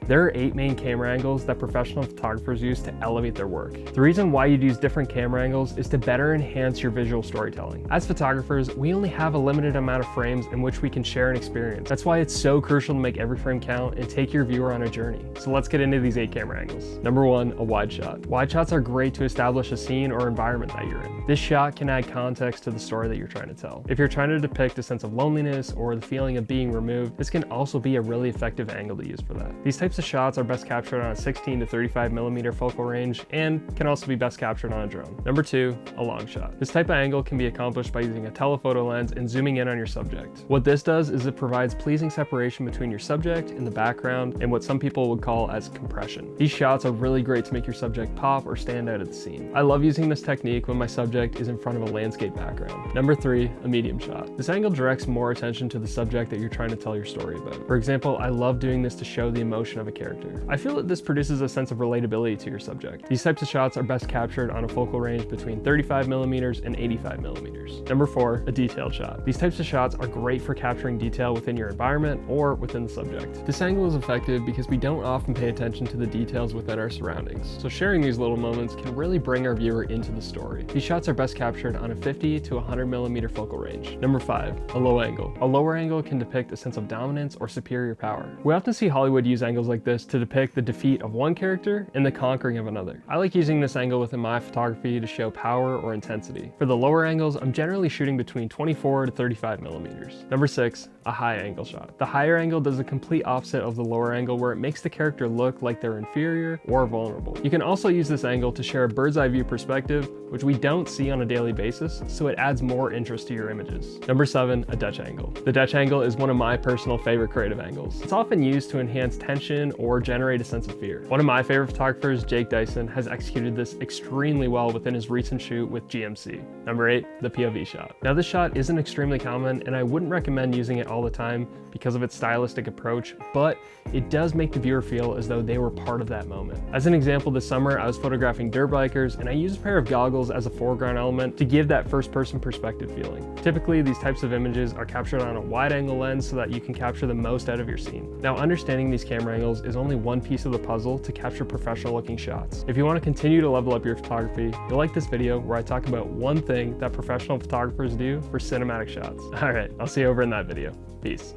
There are 8 main camera angles that professional photographers use to elevate their work. The reason why you'd use different camera angles is to better enhance your visual storytelling. As photographers, we only have a limited amount of frames in which we can share an experience. That's why it's so crucial to make every frame count and take your viewer on a journey. So let's get into these 8 camera angles. Number 1, a wide shot. Wide shots are great to establish a scene or environment that you're in. This shot can add context to the story that you're trying to tell. If you're trying to depict a sense of loneliness or the feeling of being removed, this can also be a really effective angle to use for that. These types of shots are best captured on a 16 to 35mm focal range and can also be best captured on a drone. Number 2, a long shot. This type of angle can be accomplished by using a telephoto lens and zooming in on your subject. What this does is it provides pleasing separation between your subject and the background and what some people would call as compression. These shots are really great to make your subject pop or stand out at the scene. I love using this technique when my subject is in front of a landscape background. Number 3, a medium shot. This angle directs more attention to the subject that you're trying to tell your story about. For example, I love doing this to show the emotion of a character. I feel that this produces a sense of relatability to your subject. These types of shots are best captured on a focal range between 35mm and 85mm. Number 4, a detailed shot. These types of shots are great for capturing detail within your environment or within the subject. This angle is effective because we don't often pay attention to the details within our surroundings, so sharing these little moments can really bring our viewer into the story. These shots are best captured on a 50 to 100mm focal range. Number 5, a low angle. A lower angle can depict a sense of dominance or superior power. We often see Hollywood use angles like this to depict the defeat of one character and the conquering of another. I like using this angle within my photography to show power or intensity. For the lower angles, I'm generally shooting between 24 to 35mm. Number 6, a high angle shot. The higher angle does the complete opposite of the lower angle, where it makes the character look like they're inferior or vulnerable. You can also use this angle to share a bird's eye view perspective, which we don't see on a daily basis, so it adds more interest to your images. Number 7, a Dutch angle. The Dutch angle is one of my personal favorite creative angles. It's often used to enhance tension or generate a sense of fear. One of my favorite photographers, Jake Dyson, has executed this extremely well within his recent shoot with GMC. Number 8, the POV shot. Now this shot isn't extremely common and I wouldn't recommend using it all the time because of its stylistic approach, but it does make the viewer feel as though they were part of that moment. As an example, this summer I was photographing dirt bikers and I used a pair of goggles as a foreground element to give that first-person perspective feeling. Typically, these types of images are captured on a wide-angle lens so that you can capture the most out of your scene. Now, understanding these camera angles is only one piece of the puzzle to capture professional-looking shots. If you want to continue to level up your photography, you'll like this video where I talk about one thing that professional photographers do for cinematic shots. All right, I'll see you over in that video. Peace.